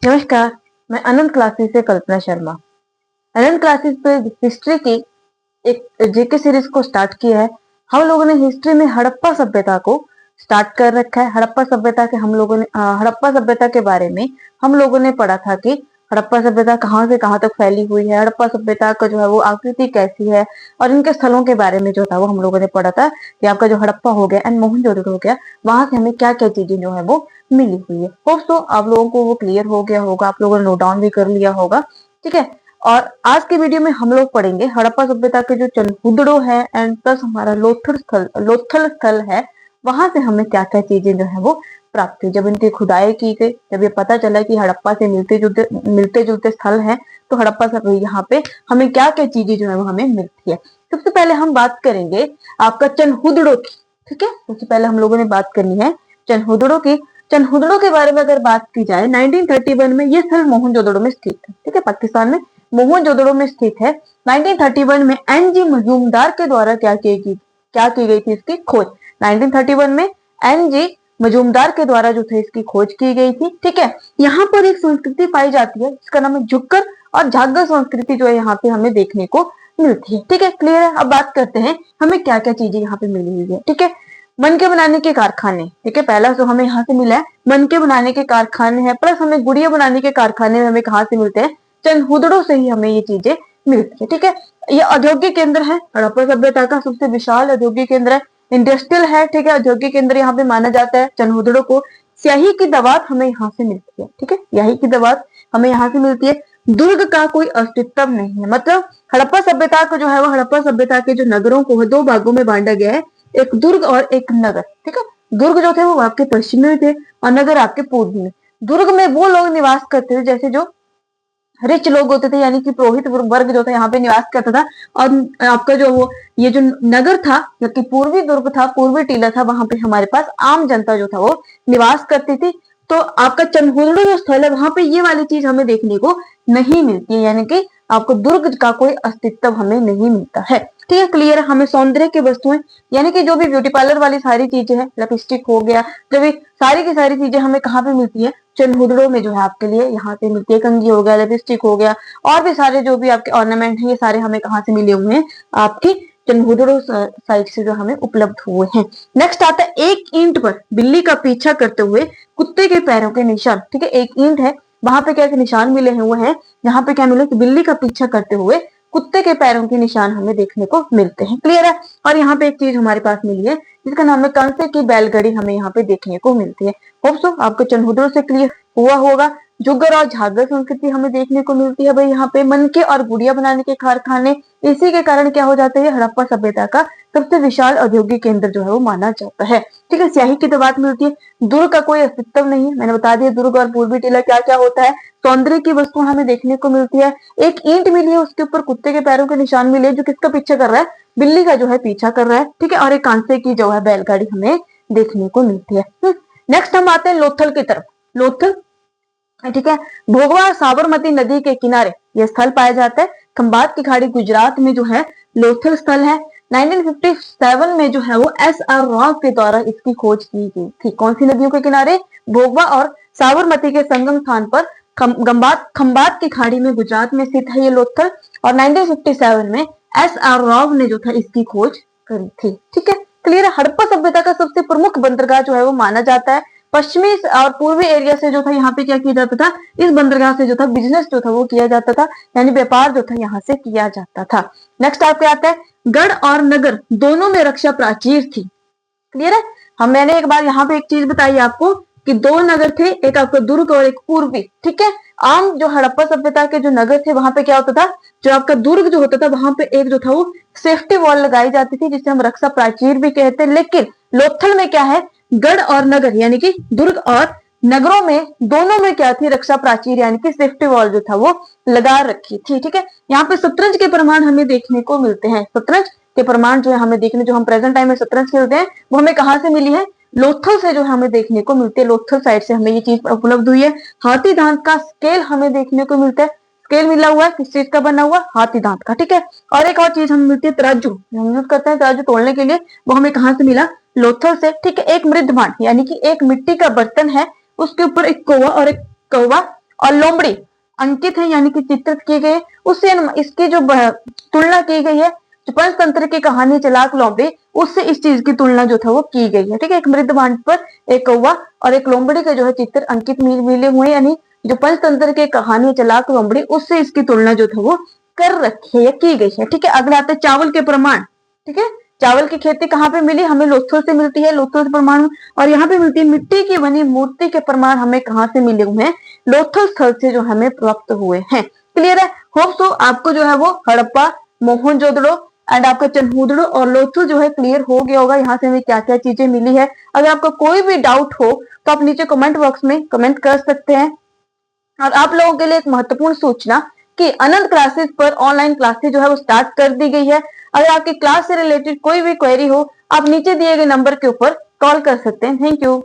नमस्कार, मैं अनंत क्लासेस से कल्पना शर्मा। अनंत क्लासेस पे हिस्ट्री की एक जीके सीरीज को स्टार्ट किया है। हम लोगों ने हिस्ट्री में हड़प्पा सभ्यता को स्टार्ट कर रखा है। हड़प्पा सभ्यता के हड़प्पा सभ्यता के बारे में हम लोगों ने पढ़ा था कि हड़प्पा सभ्यता कहाँ से कहाँ तक फैली हुई है, हड़प्पा सभ्यता का जो है वो आकृति कैसी है और इनके स्थलों के बारे में जो था वो हम लोगों ने पढ़ा था कि आपका जो हड़प्पा हो गया एंड मोहनजोदड़ो हो गया, वहां से हमें क्या क्या चीजें जो है वो मिली हुई है। होप सो आप लोगों को वो क्लियर हो गया होगा, आप लोगों ने नोट डाउन भी कर लिया होगा। ठीक है, और आज के वीडियो में हम लोग पढ़ेंगे हड़प्पा सभ्यता के जो चनहुदड़ो है एंड प्लस हमारा लोथल स्थल है, वहां से हमें क्या क्या चीजें जो है वो प्राप्त हुई। जब इनकी खुदाई की गई, जब ये पता चला कि हड़प्पा से मिलते जुलते स्थल हैं, तो हड़प्पा से यहाँ पे हमें क्या क्या चीजें जो है वो हमें मिलती है। सबसे पहले हम बात करेंगे आपका चनहुदड़ो की। ठीक है, सबसे पहले हम लोगों ने बात करनी है चनहुदड़ो की। चनहुदड़ो के बारे में अगर बात की जाए, 1931 में ये स्थल मोहनजोदड़ो में स्थित है। ठीक है, पाकिस्तान में मोहनजोदड़ो में स्थित है। 1931 में एनजी मजूमदार के द्वारा क्या की गई थी इसकी खोज। 1931 में एनजी मजूमदार के द्वारा जो थे इसकी खोज की गई थी। ठीक है, यहाँ पर एक संस्कृति पाई जाती है जिसका नाम है झुक्कर और झाग्गर संस्कृति, जो है यहाँ पे हमें देखने को मिलती है। ठीक है, क्लियर है। अब बात करते हैं हमें क्या क्या चीजें यहाँ पे मिली हुई है। ठीक है, मनके बनाने के कारखाने। ठीक है, पहला जो हमें यहाँ से मिला है मनके बनाने के कारखाने हैं, प्लस हमें गुड़िया बनाने के कारखाने हमें कहाँ से मिलते हैं, चनहुदड़ो से ही हमें ये चीजें मिलती है। ठीक है, ये औद्योगिक केंद्र है, हड़प्पा सभ्यता का सबसे विशाल औद्योगिक केंद्र है, इंडस्ट्रियल है। ठीक है, औद्योगिक केंद्र यहाँ पे माना जाता है चनहुदड़ो को। स्याही की दवात हमें यहाँ से मिलती है। ठीक है, स्याही की दवात हमें यहाँ से मिलती है। दुर्ग का कोई अस्तित्व नहीं है, मतलब हड़प्पा सभ्यता को जो है वो हड़प्पा सभ्यता के जो नगरों को है दो भागों में बांटा गया है, एक दुर्ग और एक नगर। ठीक है, दुर्ग जो थे वो आपके पश्चिम में थे और नगर आपके पूर्व में। दुर्ग में वो लोग निवास करते थे जैसे जो रिच लोग होते थे, यानी कि पुरोहित वर्ग जो था यहाँ पे निवास करता था। और आपका जो वो ये जो नगर था, जबकि पूर्वी दुर्ग था, पूर्वी टीला था, वहां पे हमारे पास आम जनता जो था वो निवास करती थी। तो आपका चनहुदड़ो जो स्थल है वहां पे ये वाली चीज हमें देखने को नहीं मिलती है, यानी कि आपको दुर्ग का कोई अस्तित्व हमें नहीं मिलता है। ठीक है, क्लियर है। हमें सौंदर्य की वस्तुएं, यानी कि जो भी ब्यूटी पार्लर वाली सारी चीजें हैं, लिपस्टिक हो गया, जो भी सारी की सारी चीजें हमें कहाँ पे मिलती है, चनहुदड़ो में जो है आपके लिए यहाँ पे मिलती है। कंघी हो गया, लिपस्टिक हो गया, और भी सारे जो भी आपके ऑर्नामेंट हैं, ये सारे हमें कहाँ से मिले हुए हैं, आपकी चनहुदड़ो साइड से जो हमें उपलब्ध हुए हैं। नेक्स्ट आता है एक ईंट पर बिल्ली का पीछा करते हुए कुत्ते के पैरों के निशान। ठीक है, एक ईंट है, वहां पे क्या निशान मिले हुए हैं, यहाँ पे क्या मिले कि बिल्ली का पीछा करते हुए कुत्ते के पैरों के निशान हमें देखने को मिलते हैं। क्लियर है। और यहाँ पे एक चीज हमारे पास मिली है जिसका नाम है कंसे की बैलगाड़ी, हमें यहाँ पे देखने को मिलती है। होप सो आपको चनहुदड़ो से क्लियर हुआ होगा। जुग्गर और झागर संस्कृति हमें देखने को मिलती है भाई यहाँ पे। मनके और गुड़िया बनाने के कारखाने, इसी के कारण क्या हो जाता है, हड़प्पा सभ्यता का सबसे विशाल औद्योगिक केंद्र जो है वो माना जाता है। ठीक है, स्याही की तो बात मिलती है। दुर्ग का कोई अस्तित्व नहीं है, मैंने बता दिया दुर्ग और पूर्वी टीला क्या क्या होता है। सौंदर्य की वस्तु हमें देखने को मिलती है। एक ईंट मिली है, उसके ऊपर कुत्ते के पैरों के निशान मिले, जो किसका पीछा कर रहा है, बिल्ली का जो है पीछा कर रहा है। ठीक है, और एक कांसे की जो है बैलगाड़ी हमें देखने को मिलती है। नेक्स्ट हम आते हैं लोथल की तरफ। लोथल, ठीक है, भोगवा और साबरमती नदी के किनारे यह स्थल पाया जाता है। खंबात की खाड़ी गुजरात में जो है लोथल स्थल है। 1957 में जो है वो SR राव के द्वारा इसकी खोज की गई थी। कौन सी नदियों के किनारे, भोगवा और साबरमती के संगम स्थान पर खंबात की खाड़ी में गुजरात में स्थित है ये लोथल। और 1957 में SR राव ने जो था इसकी खोज करी थी। ठीक है, क्लियर है। हड़प्पा सभ्यता का सबसे प्रमुख बंदरगाह जो है वो माना जाता है। पश्चिमी और पूर्वी एरिया से जो था यहाँ पे क्या किया जाता था, इस बंदरगाह से जो था बिजनेस जो था वो किया जाता था, यानी व्यापार जो था यहाँ से किया जाता था। नेक्स्ट आपके आता है गढ़ और नगर दोनों में रक्षा प्राचीर थी। क्लियर है। हम मैंने एक बार यहाँ पे एक चीज बताई आपको कि दो नगर थे, एक आपका दुर्ग और एक पूर्वी। ठीक है, आम जो हड़प्पा सभ्यता के जो नगर थे वहां पे क्या होता था, जो आपका दुर्ग जो होता था वहां पे एक जो था वो सेफ्टी वॉल लगाई जाती थी जिसे हम रक्षा प्राचीर भी कहते हैं। लेकिन लोथल में क्या है, गढ़ और नगर यानी कि दुर्ग और नगरों में दोनों में क्या थी, रक्षा प्राचीर यानी कि सेफ्टी वॉल जो था वो लगा रखी थी। ठीक है, यहाँ पे शतरंज के प्रमाण हमें देखने को मिलते हैं। शतरंज के प्रमाण जो है हमें देखने, जो हम प्रेजेंट टाइम में शतरंज खेलते हैं वो हमें कहाँ से मिली है, लोथल से जो है हमें देखने को मिलती है। लोथल साइड से हमें ये चीज उपलब्ध हुई है। हाथी दांत का स्केल हमें देखने को मिलता है। स्केल मिला हुआ है, किस चीज का बना हुआ, हाथी दांत का। ठीक है, और एक और चीज हमें मिलती है तराजू, हम यूज करते हैं तराजू तोलने के लिए, वो हमें कहाँ से मिला, लोथल से। ठीक है, एक मृद भांड यानी कि एक मिट्टी का बर्तन है, उसके ऊपर एक कौवा और एक कौवा और लोमड़ी अंकित है यानी कि चित्रित किए गए, उससे इसकी जो तुलना की गई है, जो पंचतंत्र की कहानी चलाक लोमड़ी, उससे इस चीज की तुलना जो था वो की गई है। ठीक है, एक मृद भांड पर एक कौवा और एक लोमड़ी के जो है चित्र अंकित मिले हुए, यानी जो पंचतंत्र की कहानी चलाक लोमड़ी, उससे इसकी तुलना जो था वो कर रखी है या की गई है। ठीक है, अगला आता है चावल के प्रमाण। ठीक है, चावल की खेती कहाँ पे मिली? हमें लोथल से मिलती है, लोथल से प्रमाण, और यहाँ पे मिलती है मिट्टी की बनी मूर्ति के प्रमाण हमें कहाँ से मिले हुए हैं? लोथल स्थल से जो हमें प्राप्त हुए हैं। क्लियर है? होप सो आपको जो है वो हड़प्पा, मोहनजोदड़ो एंड आपका चनहूदड़ो और लोथल जो है क्लियर हो गया होगा, यहाँ से हमें क्या क्या चीजें मिली है। अगर आपको कोई भी डाउट हो तो आप नीचे कमेंट बॉक्स में कमेंट कर सकते हैं। और आप लोगों के लिए एक महत्वपूर्ण सूचना कि अनंत क्लासेस पर ऑनलाइन क्लासेस जो है वो स्टार्ट कर दी गई है। अगर आपकी क्लास से रिलेटेड कोई भी क्वेरी हो, आप नीचे दिए गए नंबर के ऊपर कॉल कर सकते हैं। Thank you.